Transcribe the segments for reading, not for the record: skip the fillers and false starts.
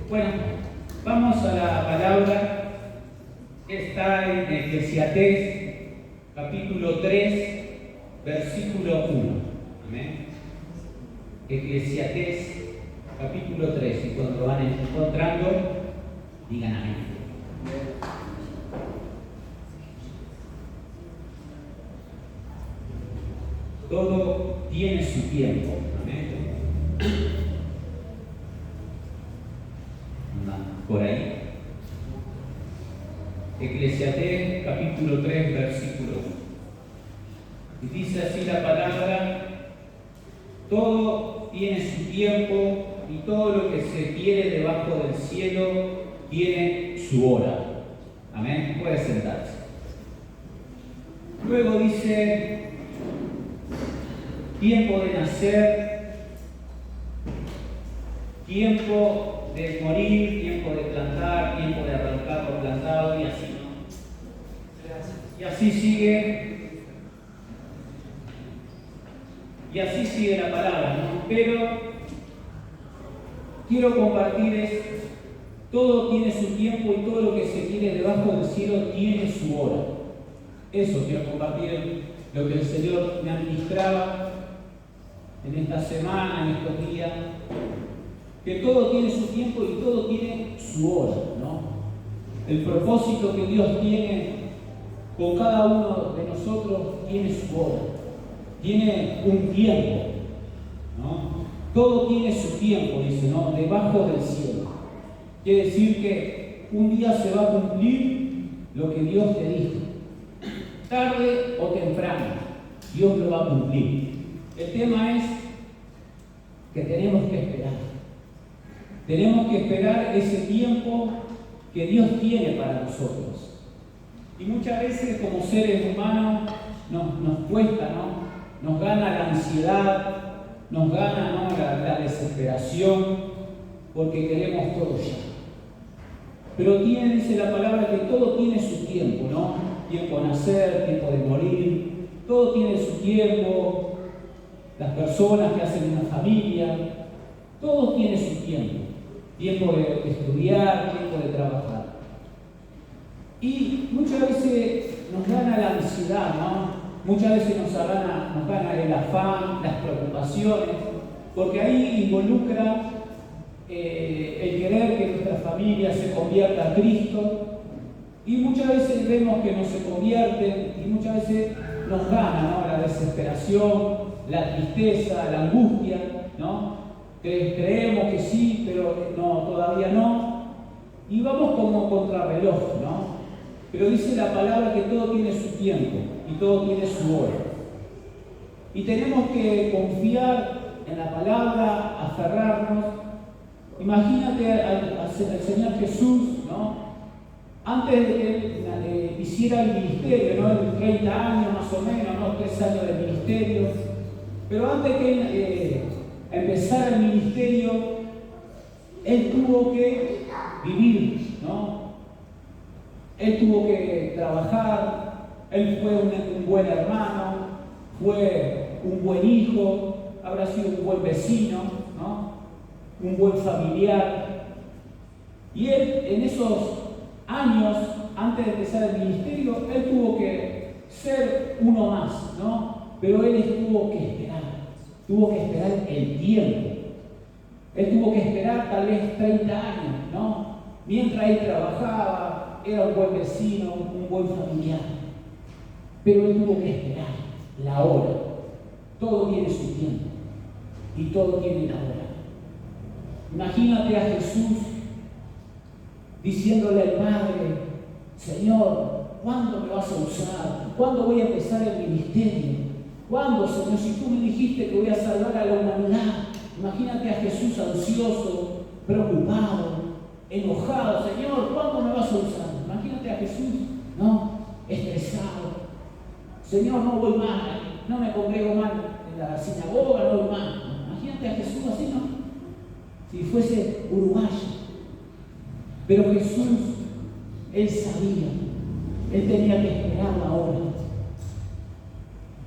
Bueno, vamos a la palabra que está en Eclesiastés, capítulo 3, versículo 1. Amén. Eclesiastés, capítulo 3. Y cuando lo van encontrando, digan amén. Todo tiene su tiempo. Amén. Por ahí. Eclesiastés capítulo 3, versículo 1. Y dice así la palabra: todo tiene su tiempo y todo lo que se quiere debajo del cielo tiene su hora. Amén. Puede sentarse. Luego dice: tiempo de nacer, tiempo de morir, tiempo de plantar, tiempo de arrancar lo plantado, y así, ¿no? Y así sigue la palabra, ¿no? Pero quiero compartir todo tiene su tiempo y todo lo que se quiere debajo del cielo tiene su hora. Eso quiero compartir, lo que el Señor me administraba en esta semana, en estos días. Que todo tiene su tiempo y todo tiene su hora, ¿no? El propósito que Dios tiene con cada uno de nosotros tiene su hora, tiene un tiempo, ¿no? Todo tiene su tiempo, dice, ¿no? Debajo del cielo. Quiere decir que un día se va a cumplir lo que Dios te dijo. Tarde o temprano, Dios lo va a cumplir. El tema es que tenemos que esperar. Tenemos que esperar ese tiempo que Dios tiene para nosotros. Y muchas veces como seres humanos nos cuesta, ¿no? Nos gana la ansiedad, nos gana, ¿no? la desesperación, porque queremos todo ya. Pero dice la palabra que todo tiene su tiempo, ¿no? Tiempo de nacer, tiempo de morir, todo tiene su tiempo. Las personas que hacen una familia, todo tiene su tiempo. Tiempo de estudiar, tiempo de trabajar. Y muchas veces nos gana la ansiedad, ¿no? Muchas veces nos gana el afán, las preocupaciones, porque ahí involucra el querer que nuestra familia se convierta a Cristo. Y muchas veces vemos que no se convierten y muchas veces nos gana, ¿no? La desesperación, la tristeza, la angustia, ¿no? Creemos que sí, pero no, todavía no. Y vamos como contrarreloj, ¿no? Pero dice la palabra que todo tiene su tiempo y todo tiene su hora. Y tenemos que confiar en la palabra, aferrarnos. Imagínate al Señor Jesús, ¿no? Antes de que él hiciera el ministerio, ¿no? En 30 años más o menos, ¿no? 3 años de ministerio. Pero antes que él empezar el ministerio, él tuvo que vivir, ¿no? Él tuvo que trabajar, él fue un buen hermano, fue un buen hijo, habrá sido un buen vecino, ¿no? Un buen familiar. Y él, en esos años, antes de empezar el ministerio, él tuvo que ser uno más, ¿no? Pero él tuvo que esperar el tiempo. Él tuvo que esperar tal vez 30 años, ¿no? Mientras él trabajaba, era un buen vecino, un buen familiar. Pero él tuvo que esperar la hora. Todo tiene su tiempo y todo tiene la hora. Imagínate a Jesús diciéndole al Padre: Señor, ¿cuándo me vas a usar? ¿Cuándo voy a empezar el ministerio? ¿Cuándo, Señor? Si tú me dijiste que voy a salvar a la humanidad. Imagínate a Jesús ansioso, preocupado, enojado. Señor, ¿cuándo me vas a usar? Imagínate a Jesús, ¿no? Estresado. Señor, no voy más, no me congrego más en la sinagoga, no voy más. Imagínate a Jesús así, ¿no? Si fuese uruguayo. Pero Jesús, él sabía, él tenía que esperar la hora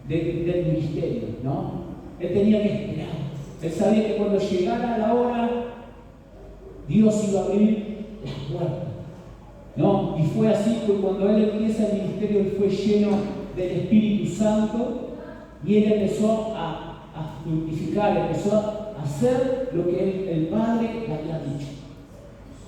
del ministerio, ¿no? Él tenía que esperar. Él sabía que cuando llegara la hora, Dios iba a abrir las puertas, ¿no? Y fue así, pues cuando él empieza el ministerio, él fue lleno del Espíritu Santo y él empezó a fructificar, empezó a hacer lo que el Padre le había dicho.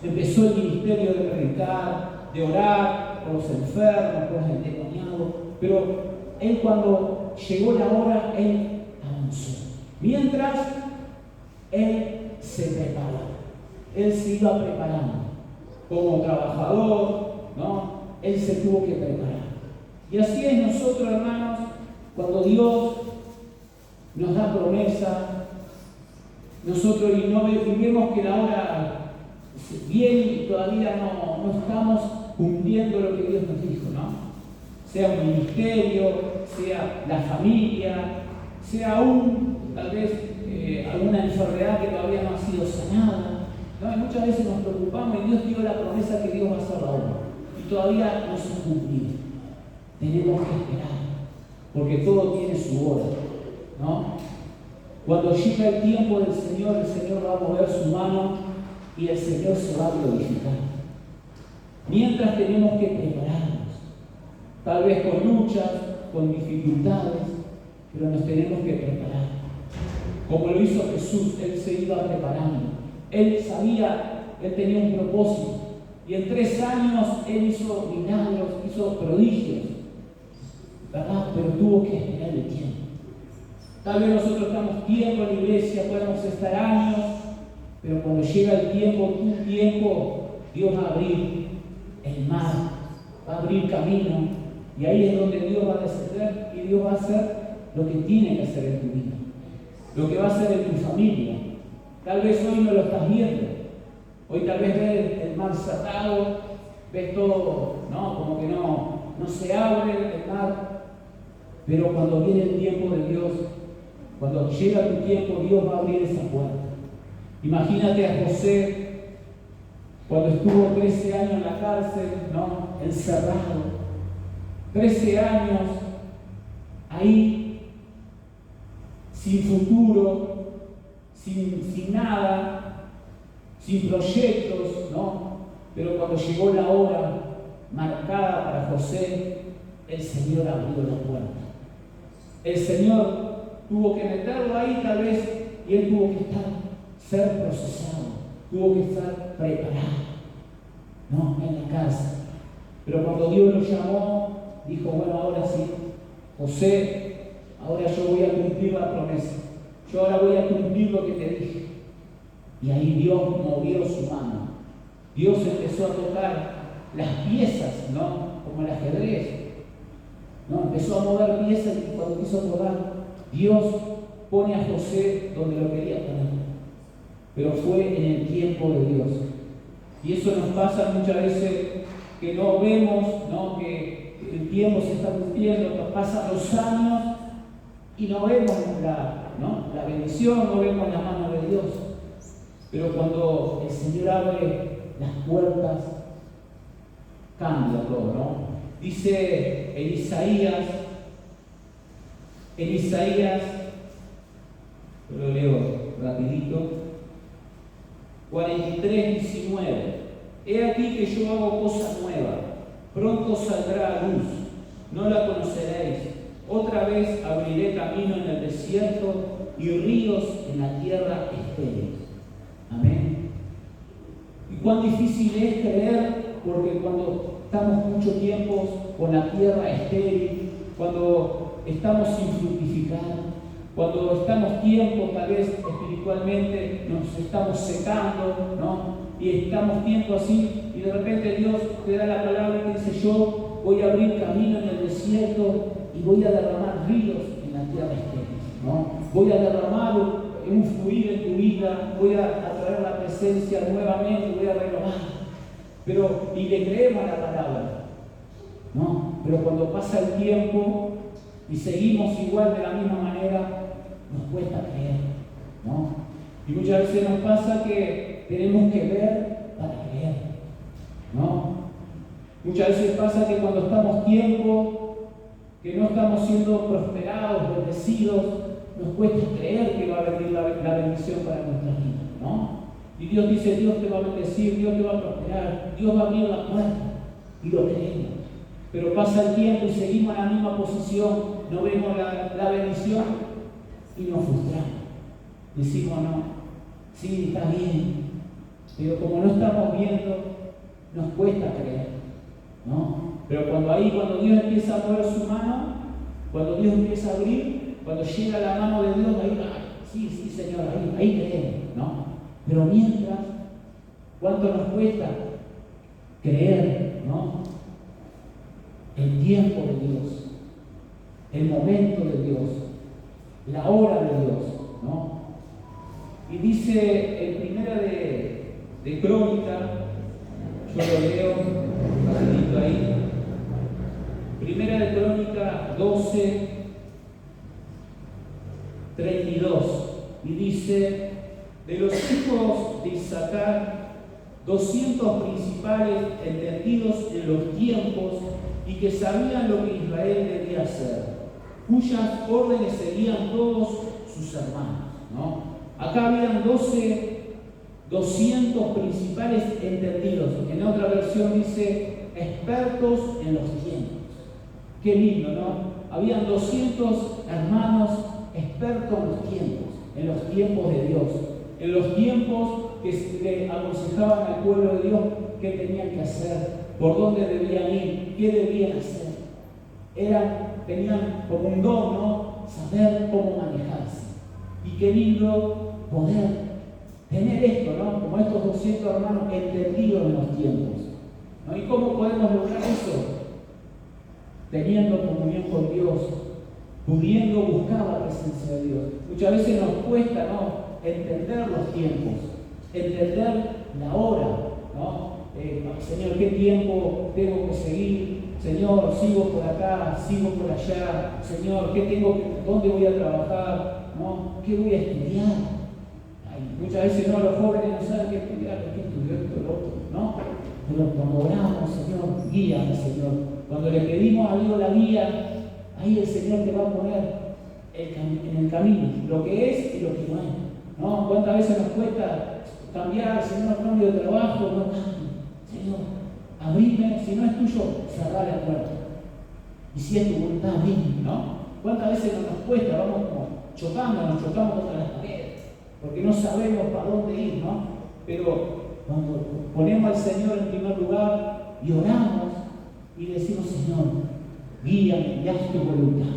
Empezó el ministerio de predicar, de orar por los enfermos, por los endemoniados, pero él, cuando llegó la hora, él avanzó. Mientras él se preparaba, él se iba preparando como trabajador, ¿no? Él se tuvo que preparar. Y así es nosotros, hermanos, cuando Dios nos da promesa, nosotros y vemos que la hora viene y todavía no estamos cumpliendo lo que Dios nos dijo, ¿no? Sea un ministerio, sea la familia, sea aún tal vez alguna enfermedad que todavía no ha sido sanada, ¿no? Y muchas veces nos preocupamos y Dios dio la promesa que Dios va a hacer la obra y todavía no se ha cumplido. Tenemos que esperar, porque todo tiene su hora, ¿no? Cuando llega el tiempo del Señor, el Señor va a mover su mano y el Señor se va a glorificar. Mientras tenemos que prepararnos, tal vez con luchas, con dificultades, pero nos tenemos que preparar. Como lo hizo Jesús, Él se iba preparando. Él sabía, Él tenía un propósito. Y en 3 años Él hizo milagros, hizo prodigios, ¿verdad? Pero tuvo que esperar el tiempo. Tal vez nosotros estamos tiempo en la iglesia, podemos estar años, pero cuando llega el tiempo, tu tiempo, Dios va a abrir el mar, va a abrir camino, y ahí es donde Dios va a descender y Dios va a hacer lo que tiene que hacer en tu vida, lo que va a hacer en tu familia. Tal vez hoy no lo estás viendo, hoy tal vez ves el mar cerrado, ves todo, ¿no? Como que no se abre el mar, pero cuando viene el tiempo de Dios, cuando llega tu tiempo, Dios va a abrir esa puerta. Imagínate a José cuando estuvo 13 años en la cárcel, ¿no? Encerrado. 13 años ahí, sin futuro, sin nada, sin proyectos, ¿no? Pero cuando llegó la hora marcada para José, el Señor abrió la puerta. El Señor tuvo que meterlo ahí tal vez y él tuvo que ser procesado, tuvo que estar preparado, ¿no? En la casa. Pero cuando Dios lo llamó, dijo, bueno, ahora sí, José, ahora yo voy a cumplir la promesa, yo ahora voy a cumplir lo que te dije. Y ahí Dios movió su mano. Dios empezó a tocar las piezas, ¿no? Como el ajedrez, ¿no? Empezó a mover piezas y cuando quiso acordar, Dios pone a José donde lo quería poner. Pero fue en el tiempo de Dios. Y eso nos pasa muchas veces que no vemos, ¿no? Que el tiempo se está cumpliendo, nos pasan los años y no vemos la bendición, no vemos la mano de Dios. Pero cuando el Señor abre las puertas, cambia todo, ¿no? Dice en Isaías, lo leo rapidito, 43:19. He aquí que yo hago cosa nueva, pronto saldrá a luz, no la conoceréis. Otra vez abriré camino en el desierto y ríos en la tierra estéril. Amén. Y cuán difícil es creer, porque cuando estamos mucho tiempo con la tierra estéril, cuando estamos sin fructificar, cuando estamos tiempo tal vez espiritualmente nos estamos secando, ¿no? Y estamos tiempo así, y de repente Dios te da la palabra que dice, yo voy a abrir camino en el desierto y voy a derramar ríos en la tierra estéril, ¿no? Voy a derramar un fluir en tu vida, voy a traer la presencia nuevamente, voy a renovar. Pero, y le creemos a la palabra, ¿no? Pero cuando pasa el tiempo y seguimos igual de la misma manera, nos cuesta creer, ¿no? Y muchas veces nos pasa que tenemos que ver para creer, ¿no? Muchas veces pasa que cuando estamos tiempo, que no estamos siendo prosperados, bendecidos, nos cuesta creer que va a venir la bendición para nuestra vida, ¿no? Y Dios dice, Dios te va a bendecir, Dios te va a prosperar, Dios va a abrir la puerta. Y lo creemos. Pero pasa el tiempo y seguimos en la misma posición, no vemos la bendición y nos frustramos. Decimos, no, sí, está bien, pero como no estamos viendo, nos cuesta creer, ¿no? Pero cuando Dios empieza a mover su mano, cuando Dios empieza a abrir, cuando llega la mano de Dios, ahí va, sí, Señor, ahí creemos, ¿no? Pero mientras, ¿cuánto nos cuesta creer, ¿no? El tiempo de Dios, el momento de Dios, la hora de Dios, ¿no? Y dice en Primera de Crónica, yo lo leo facilito ahí, Primera de Crónica 12, 32, y dice, de los hijos de Isaacar, 200 principales entendidos en los tiempos y que sabían lo que Israel debía hacer, cuyas órdenes seguían todos sus hermanos, ¿no? Acá habían 200 principales entendidos. En otra versión dice expertos en los tiempos. Qué lindo, ¿no? Habían 200 hermanos expertos en los tiempos de Dios, en los tiempos que le aconsejaban al pueblo de Dios qué tenían que hacer, por dónde debían ir, qué debían hacer. Tenían como un don, ¿no? Saber cómo manejarse. Y qué lindo poder tener esto, ¿no? Como estos 200 hermanos entendidos en los tiempos, ¿no? ¿Y cómo podemos lograr eso? Teniendo comunión con Dios, pudiendo buscar la presencia de Dios. Muchas veces nos cuesta, ¿no? Entender los tiempos, entender la hora, ¿no? Señor, ¿qué tiempo tengo que seguir? Señor, sigo por acá, sigo por allá. Señor, ¿dónde voy a trabajar? ¿No? ¿Qué voy a estudiar? Muchas veces no, los jóvenes no saben qué estudiar, qué estudiar esto, lo otro, ¿no? Pero cuando oramos, Señor, guíame, Señor. Cuando le pedimos a Dios la guía, ahí el Señor te va a poner en el camino, lo que es y lo que no es, ¿no? ¿Cuántas veces nos cuesta cambiar, Señor, cambio de trabajo? No cambio, Señor, abrime, si no es tuyo, cerrar la puerta. Y si es tu voluntad, abrime, ¿no? ¿Cuántas veces nos cuesta? Vamos como nos chocamos contra las paredes, porque no sabemos para dónde ir, ¿no? Pero cuando ponemos al Señor en primer lugar y oramos y decimos, Señor, guíame y haz tu voluntad.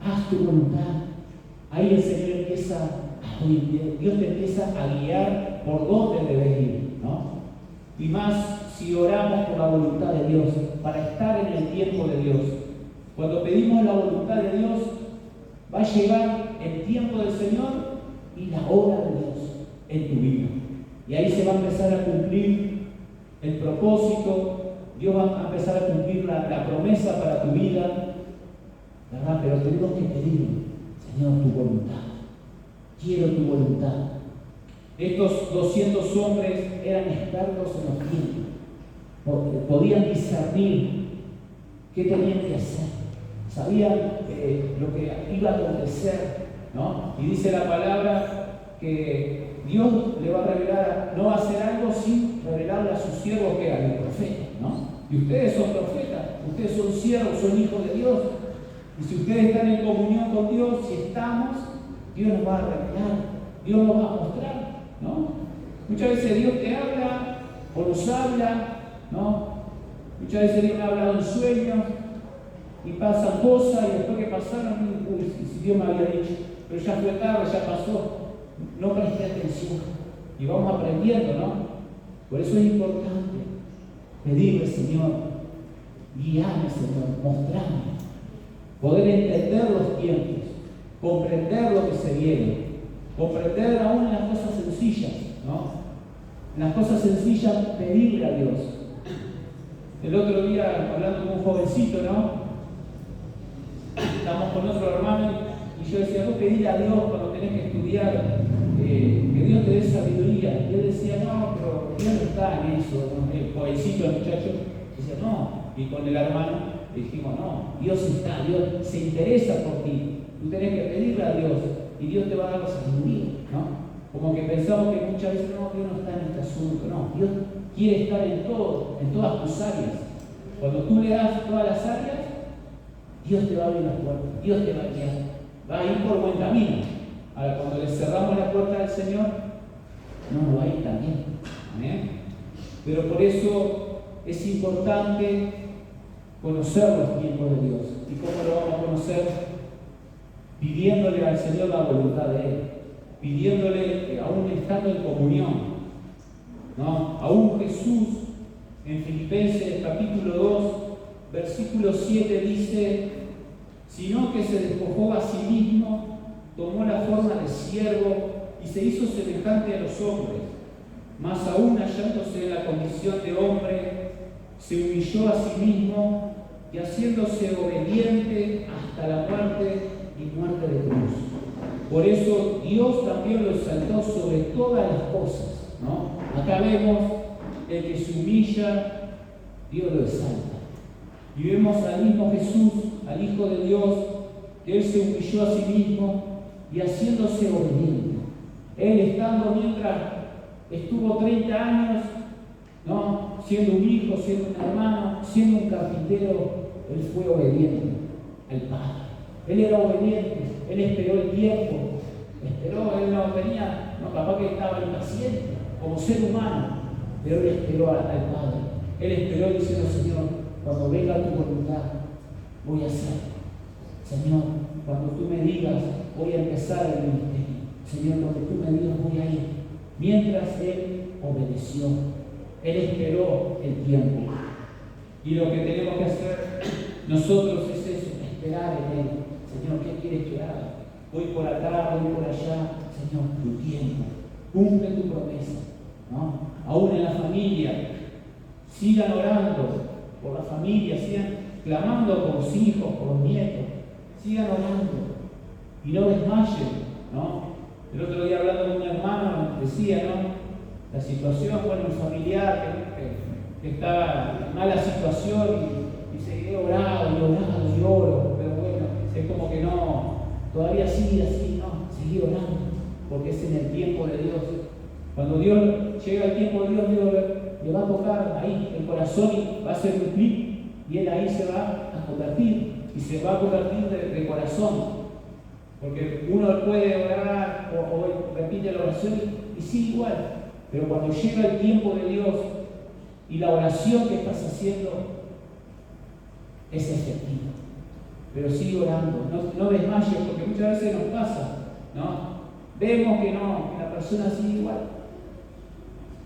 Haz tu voluntad. Ahí el Señor empieza a abrir, Dios te empieza a guiar por dónde debes ir, ¿no? Y más si oramos por la voluntad de Dios, para estar en el tiempo de Dios. Cuando pedimos la voluntad de Dios, va a llegar el tiempo del Señor y la hora de Dios en tu vida. Y ahí se va a empezar a cumplir el propósito, Dios va a empezar a cumplir la promesa para tu vida, ¿verdad? Pero tenemos que pedirle, Señor, tu voluntad. Quiero tu voluntad. Estos 200 hombres eran expertos en los tiempos, podían discernir qué tenían que hacer, sabían lo que iba a acontecer, ¿no? Y dice la palabra que Dios le va a revelar, no va a hacer algo sin revelarle a sus siervos que eran los profetas, ¿no? Y ustedes son profetas, ustedes son siervos, son hijos de Dios. Y si ustedes están en comunión con Dios, si estamos, Dios nos va a revelar, Dios nos va a mostrar, ¿no? Muchas veces Dios te habla o nos habla, ¿no? Muchas veces Dios me ha hablado en sueños y pasan cosas y después que pasaron, uy, si Dios me había dicho, pero ya fue tarde, ya pasó, no presté atención y vamos aprendiendo, ¿no? Por eso es importante pedirle, Señor, guíame, Señor, mostrame, poder entender los tiempos, comprender lo que se viene, comprender aún en las cosas sencillas, ¿no? En las cosas sencillas, pedirle a Dios. El otro día, hablando con un jovencito, ¿no? Estamos con otro hermano y yo decía, vos pedile a Dios cuando tenés que estudiar, que Dios te dé sabiduría. Y él decía, no, pero Dios no está en eso, ¿no? El jovencito, el muchacho, decía, no. Y con el hermano le dijimos, no, Dios está, Dios se interesa por ti. Tú tenés que pedirle a Dios y Dios te va a dar la sabiduría, ¿no? Como que pensamos que muchas veces no, Dios no está en este asunto. No, Dios quiere estar en todo, en todas tus áreas. Cuando tú le das todas las áreas, Dios te va a abrir las puertas, Dios te va a guiar, va a ir por buen camino. Ahora, cuando le cerramos la puerta del Señor, no nos va a ir tan bien. ¿Amén? Pero por eso es importante conocer los tiempos de Dios. ¿Y cómo lo vamos a conocer? Pidiéndole al Señor la voluntad de Él, pidiéndole, aún estando en comunión, ¿no? Aún Jesús, en Filipenses capítulo 2, versículo 7 dice: sino que se despojó a sí mismo, tomó la forma de siervo y se hizo semejante a los hombres, mas aún hallándose en la condición de hombre, se humilló a sí mismo y haciéndose obediente hasta la muerte y muerte de cruz. Por eso Dios también lo exaltó sobre todas las cosas, ¿no? Acá vemos el que se humilla, Dios lo exalta. Y vemos al mismo Jesús, al Hijo de Dios, que Él se humilló a sí mismo y haciéndose obediente. Él estando mientras estuvo 30 años, ¿no? Siendo un hijo, siendo un hermano, siendo un carpintero, Él fue obediente al Padre. Él era obediente, Él esperó el tiempo, esperó, Él no venía, no, capaz que estaba impaciente, como ser humano, pero Él esperó al Padre. Él esperó diciendo: Señor, cuando venga tu voluntad, voy a hacer. Señor, cuando tú me digas, voy a empezar el ministerio. Señor, cuando tú me digas, voy a ir. Mientras Él obedeció, Él esperó el tiempo. Y lo que tenemos que hacer nosotros es eso, esperar en Él. Señor, ¿qué quieres que haga? Voy por acá, voy por allá. Señor, tu tiempo. Cumple tu promesa, ¿no? Aún en la familia, sigan orando por la familia, sigan clamando por los hijos, por los nietos, sigan orando y no desmayen, ¿no? El otro día hablando con un hermano decía, ¿no? La situación con un familiar que estaba en mala situación y seguiré orando y oro, pero bueno, es como que no, todavía sigue así, ¿no? Seguir orando, porque es en el tiempo de Dios. Cuando Dios llega el tiempo de Dios, Dios le va a tocar ahí el corazón y va a hacer un clic y él ahí se va a convertir y se va a convertir de corazón. Porque uno puede orar o repite la oración y sigue igual, pero cuando llega el tiempo de Dios y la oración que estás haciendo es efectiva, pero sigue orando, no desmayes, porque muchas veces nos pasa, ¿no? Vemos que no, que la persona sigue igual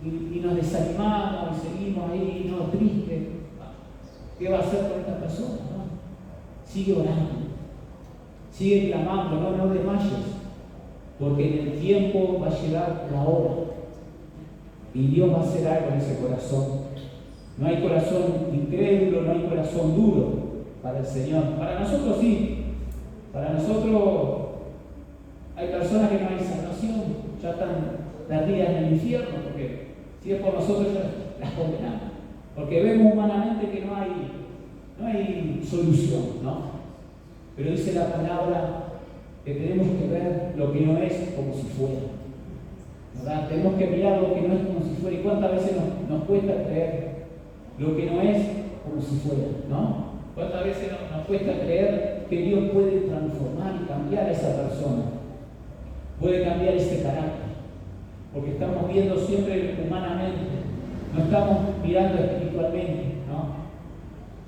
y nos desanimamos y seguimos ahí, no, tristes. ¿Qué va a hacer con esta persona? ¿No? Sigue orando, sigue clamando, no desmayes, porque en el tiempo va a llegar la hora y Dios va a hacer algo en ese corazón. No hay corazón incrédulo, no hay corazón duro para el Señor. Para nosotros sí, para nosotros hay personas que no hay salvación, ya están perdidas en el infierno, porque si es por nosotros ya las condenamos, porque vemos humanamente que no hay solución, ¿no? Pero dice la palabra que tenemos que ver lo que no es como si fuera, ¿verdad? Tenemos que mirar lo que no es como si fuera. ¿Y cuántas veces nos cuesta creer lo que no es como si fuera, ¿no? ¿Cuántas veces nos cuesta creer que Dios puede transformar y cambiar a esa persona? Puede cambiar ese carácter, porque estamos viendo siempre humanamente, no estamos mirando espiritualmente, ¿no?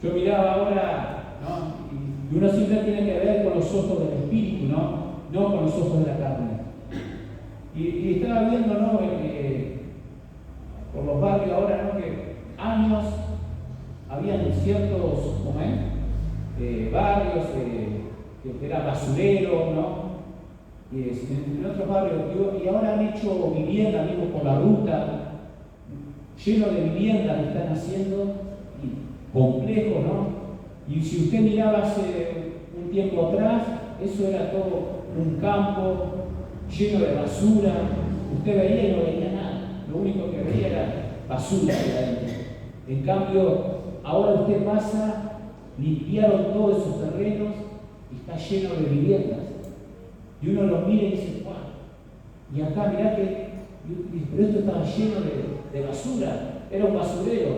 Yo miraba ahora, ¿no? Y uno siempre tiene que ver con los ojos del espíritu, no con los ojos de la carne. Y estaba viendo, ¿no? Por los barrios ahora, ¿no? Que años habían ciertos barrios que eran basureros, ¿no? En otros barrios, y ahora han hecho viviendas, mismo por la ruta, lleno de viviendas que están haciendo, y complejos, ¿no? Y si usted miraba hace un tiempo atrás, eso era todo un campo lleno de basura. Usted veía y no veía nada, lo único que veía era basura ahí adentro. En cambio, ahora usted pasa, limpiaron todos esos terrenos y está lleno de viviendas. Y uno los mira y dice, wow, Y acá mirá pero esto estaba lleno de basura, era un basurero,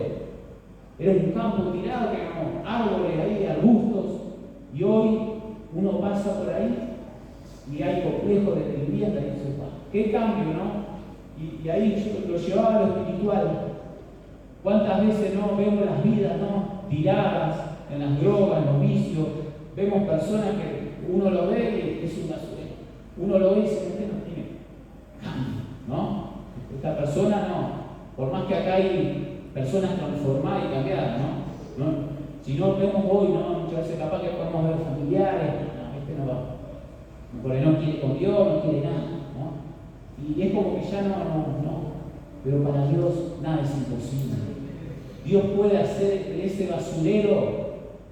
era un campo tirado, que eran árboles ahí, arbustos, y hoy uno pasa por ahí y hay complejos de vivienda y dice, qué cambio, ¿no? Y ahí yo lo llevaba a lo espiritual. ¿Cuántas veces no vemos las vidas, ¿no?, tiradas en las drogas, en los vicios? Vemos personas que uno lo ve y es un basurero. Uno lo ve y dice, este no tiene cambio, ¿no? Esta persona no. Por más que acá hay personas transformadas y cambiadas, ¿no? Si no vemos hoy, ¿no?, muchas veces capaz que podemos ver familiares, no, este no va. Porque no quiere con Dios, no quiere nada, ¿no? Y es como que ya no. Pero para Dios nada es imposible. Dios puede hacer de ese basurero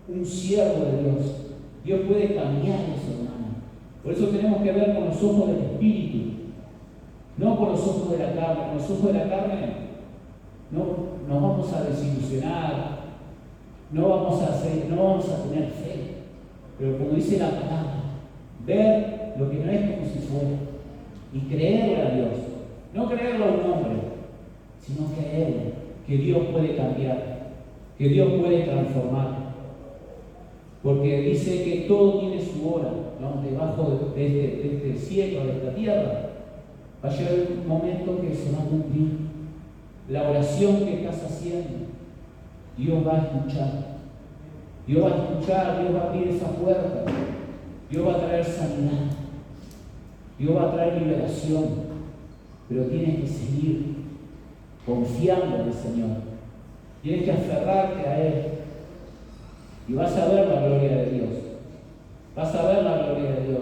un siervo de Dios. Dios puede cambiar eso, hermano. Por eso tenemos que ver con los ojos del Espíritu, no con los ojos de la carne. Con los ojos de la carne no nos vamos a desilusionar, no vamos a tener fe. Pero como dice la palabra, ver lo que no es como si fuera y creerle a Dios. No creerlo a un hombre, sino creerle que Dios puede cambiar, que Dios puede transformar. Porque dice que todo tiene su hora, ¿no? Debajo de este cielo, de esta tierra. Va a llegar un momento que se va a cumplir. La oración que estás haciendo, Dios va a escuchar. Dios va a escuchar, Dios va a abrir esa puerta. Dios va a traer sanidad. Dios va a traer liberación. Pero tienes que seguir confiando en el Señor. Tienes que aferrarte a Él. Y vas a ver la gloria de Dios. Vas a ver la gloria de Dios.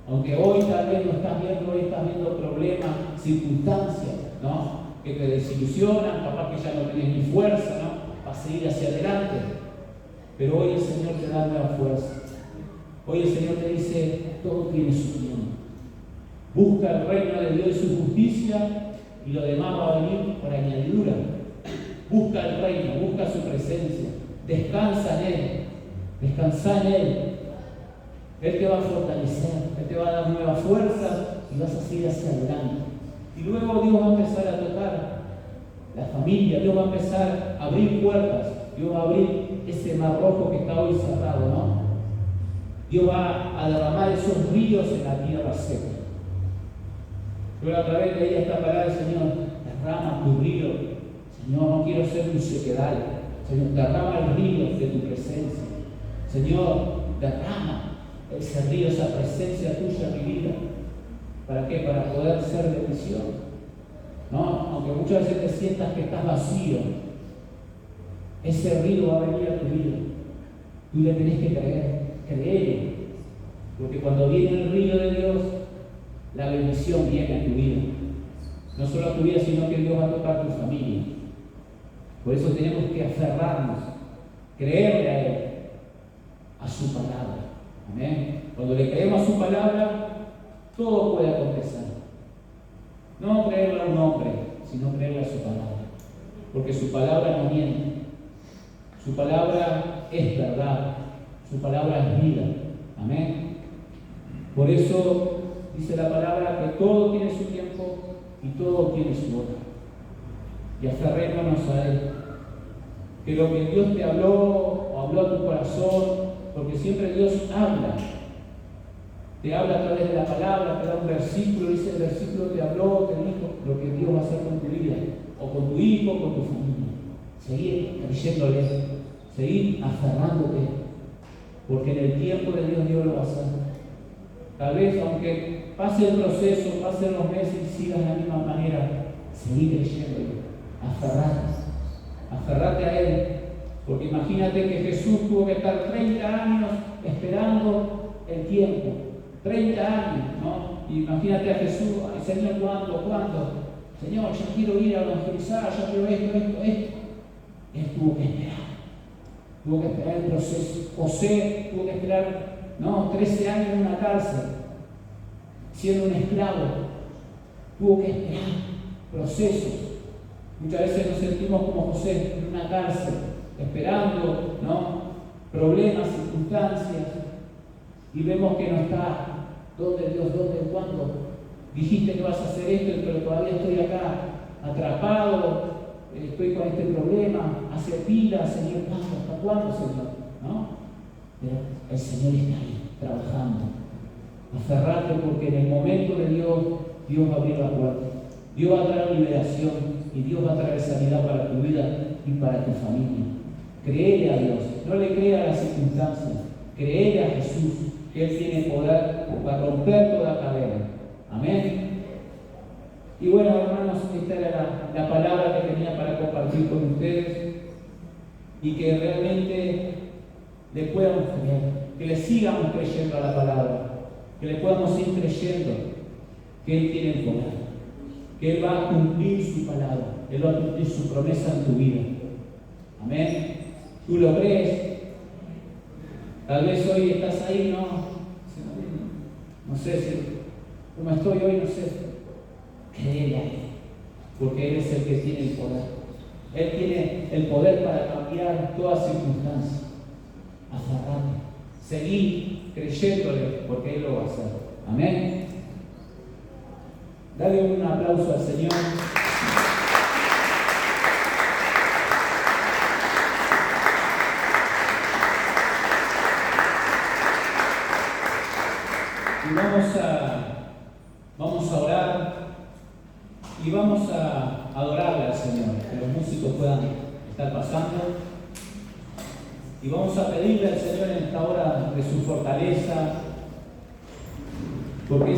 Aunque hoy tal vez no estás viendo, hoy estás viendo problemas, circunstancias, ¿no?, que te desilusionan, capaz que ya no tienes ni fuerza, ¿no?, para seguir hacia adelante. Pero hoy el Señor te da nueva fuerza. Hoy el Señor te dice, todo tiene su tiempo. Busca el reino de Dios y su justicia, y lo demás va a venir por añadidura. Busca el reino, busca su presencia. Descansa en Él, descansa en Él. Él te va a fortalecer, Él te va a dar nueva fuerza y vas a seguir hacia adelante. Y luego Dios va a empezar a tocar la familia, Dios va a empezar a abrir puertas, Dios va a abrir ese mar rojo que está hoy cerrado, ¿no? Dios va a derramar esos ríos en la tierra seca. Yo a través de ella esta palabra del Señor, derrama tu río. Señor, no quiero ser un sequedal. Señor, derrama el río de tu presencia. Señor, derrama ese río, esa presencia tuya en mi vida. ¿Para qué? Para poder ser bendición. ¿No? Aunque muchas veces te sientas que estás vacío, ese río va a venir a tu vida. Tú le tenés que creer. Porque cuando viene el río de Dios, la bendición viene a tu vida. No solo a tu vida, sino que Dios va a tocar tu familia. Por eso tenemos que aferrarnos, creerle a Él, a su palabra. Amén. Cuando le creemos a su palabra, todo puede acontecer. No creerle a un hombre, sino creerle a su palabra. Porque su palabra no miente. Su palabra es verdad. Su palabra es vida. Amén. Por eso dice la palabra que todo tiene su tiempo y todo tiene su hora. Y aferrémonos a Él. Que lo que Dios te habló o habló a tu corazón, porque siempre Dios habla. Te habla a través de la palabra, te da un versículo, dice el versículo te habló, te dijo lo que Dios va a hacer con tu vida, o con tu hijo, o con tu familia. Seguir creyéndole, seguir aferrándote, porque en el tiempo de Dios, Dios lo va a hacer. Tal vez, aunque pase el proceso, pasen los meses y sigas de la misma manera, seguir creyéndole, aferrate a Él. Porque imagínate que Jesús tuvo que estar 30 años esperando el tiempo. 30 años, ¿no? Imagínate a Jesús, ay, Señor, ¿cuándo? Señor, yo quiero ir a evangelizar, yo quiero esto. Él tuvo que esperar el proceso. José tuvo que esperar, 13 años en una cárcel, siendo un esclavo. Tuvo que esperar procesos. Muchas veces nos sentimos como José en una cárcel, esperando, problemas, circunstancias, y vemos que no está. ¿Dónde Dios? ¿Dónde? ¿Cuándo? dijiste que vas a hacer esto, pero todavía estoy acá atrapado, estoy con este problema, hace pila, Señor, ¿hasta cuándo, Señor? ¿No? Pero el Señor está ahí, trabajando. Aferrate, porque en el momento de Dios, Dios va a abrir la puerta. Dios va a traer liberación y Dios va a traer sanidad para tu vida y para tu familia. Créele a Dios, no le crea a las circunstancias, créele a Jesús, que Él tiene poder para romper toda cadena. Amén. Y bueno, hermanos, esta era la palabra que tenía para compartir con ustedes y que realmente le podamos creer, que le sigamos creyendo a la palabra, que le podamos ir creyendo que Él tiene el poder, que Él va a cumplir su palabra, Él va a cumplir su promesa en tu vida. Amén. ¿Tú lo crees? Tal vez hoy estás ahí, no sé si, como estoy hoy, no sé. Créele a Él, porque Él es el que tiene el poder. Él tiene el poder para cambiar todas circunstancias. Aferrate, seguí creyéndole, porque Él lo va a hacer. Amén. Dale un aplauso al Señor. Y vamos a orar y vamos a adorarle al Señor, que los músicos puedan estar pasando. Y vamos a pedirle al Señor en esta hora de su fortaleza, porque